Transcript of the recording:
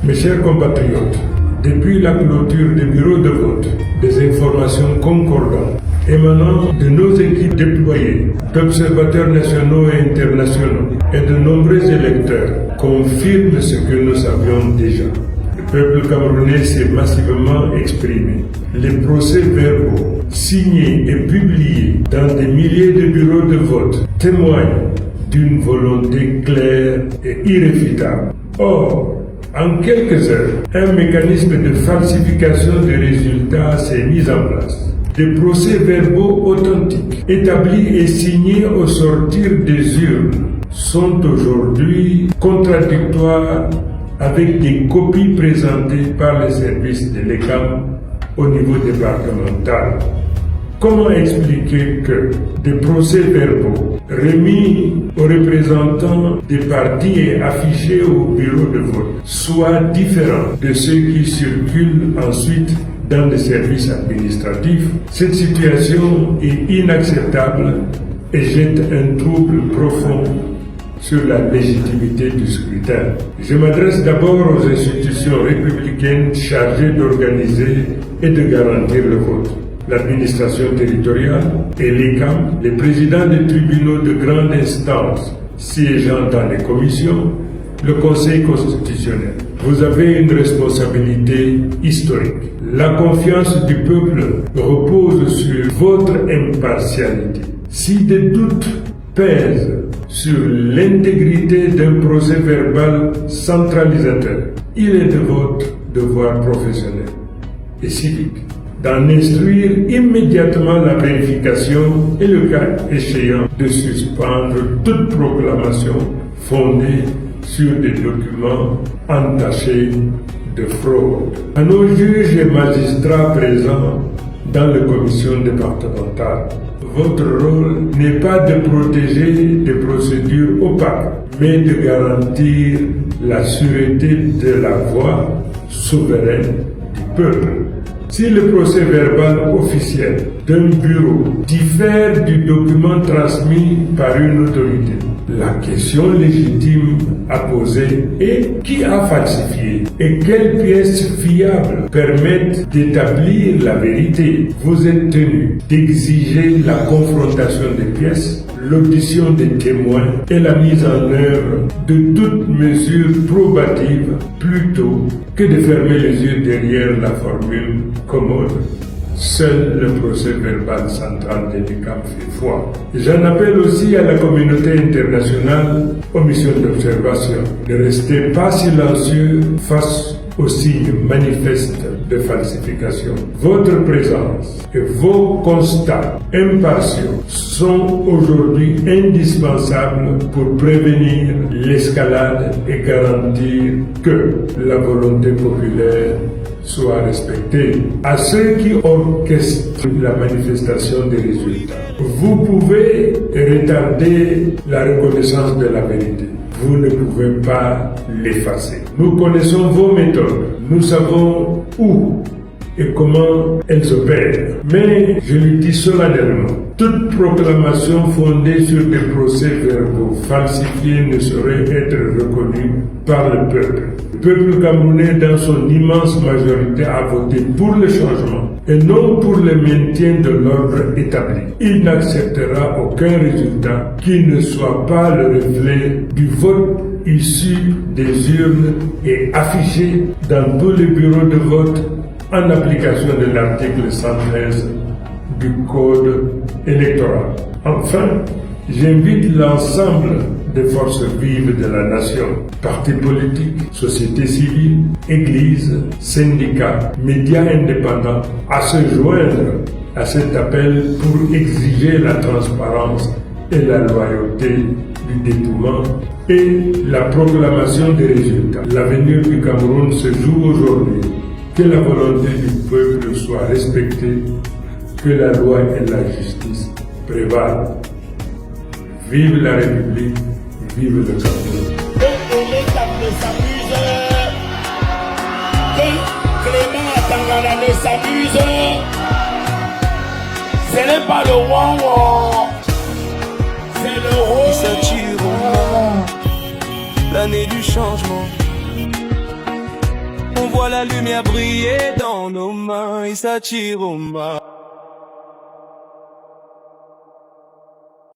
Mes chers compatriotes, depuis la clôture des bureaux de vote, des informations concordantes émanant de nos équipes déployées, d'observateurs nationaux et internationaux et de nombreux électeurs confirment ce que nous savions déjà. Le peuple camerounais s'est massivement exprimé. Les procès-verbaux signés et publiés dans des milliers de bureaux de vote témoignent d'une volonté claire et irréfutable. Or, en quelques heures, un mécanisme de falsification des résultats s'est mis en place. Des procès-verbaux authentiques, établis et signés au sortir des urnes, sont aujourd'hui contradictoires avec des copies présentées par les services de l'ECAM au niveau départemental. Comment expliquer que des procès-verbaux remis aux représentants des partis et affichés au bureau de vote soient différents de ceux qui circulent ensuite dans les services administratifs? Cette situation est inacceptable et jette un trouble profond sur la légitimité du scrutin. Je m'adresse d'abord aux institutions républicaines chargées d'organiser et de garantir le vote. L'administration territoriale et l'ECAM, les présidents des tribunaux de grande instance siégeant dans les commissions, le Conseil constitutionnel. Vous avez une responsabilité historique. La confiance du peuple repose sur votre impartialité. Si des doutes pèsent sur l'intégrité d'un procès verbal centralisateur, il est de votre devoir professionnel et civique d'en instruire immédiatement la vérification et le cas échéant de suspendre toute proclamation fondée sur des documents entachés de fraude. À nos juges et magistrats présents dans les commissions départementales, votre rôle n'est pas de protéger des procédures opaques, mais de garantir la sûreté de la voix souveraine du peuple. Si le procès verbal officiel d'un bureau diffère du document transmis par une autorité, la question légitime à poser est qui a falsifié et quelles pièces fiables permettent d'établir la vérité. Vous êtes tenu d'exiger la confrontation des pièces, l'audition des témoins et la mise en œuvre de toute mesure probative plutôt que de fermer les yeux derrière la formule commode. Seul le procès verbal central de l'ECAM fait foi. J'en appelle aussi à la communauté internationale, aux missions d'observation, de rester pas silencieux face aux signes manifestes de falsification. Votre présence et vos constats impartiaux sont aujourd'hui indispensables pour prévenir l'escalade et garantir que la volonté populaire soit respectée. À ceux qui orchestrent la manifestation des résultats, vous pouvez retarder la reconnaissance de la vérité. Vous ne pouvez pas l'effacer. Nous connaissons vos méthodes. Nous savons où et comment elles opèrent. Mais je le dis solennellement, toute proclamation fondée sur des procès-verbaux falsifiés ne saurait être reconnue par le peuple. Le peuple camerounais, dans son immense majorité, a voté pour le changement et non pour le maintien de l'ordre établi. Il n'acceptera aucun résultat qui ne soit pas le reflet du vote issu des urnes et affiché dans tous les bureaux de vote en application de l'article 113 du Code électoral. Enfin, j'invite l'ensemble des forces vives de la nation, partis politiques, société civile, églises, syndicats, médias indépendants, à se joindre à cet appel pour exiger la transparence et la loyauté du dépouillement et la proclamation des résultats. L'avenir du Cameroun se joue aujourd'hui. Que la volonté du peuple soit respectée, que la loi et la justice prévalent. Vive la République, vive le Cameroun. Clément Tangana ne s'amuse. Ce n'est pas le Wanwan, c'est le roi. Qui s'attire l'année du changement. voit la lumière briller dans nos mains, il s'attire aux mains.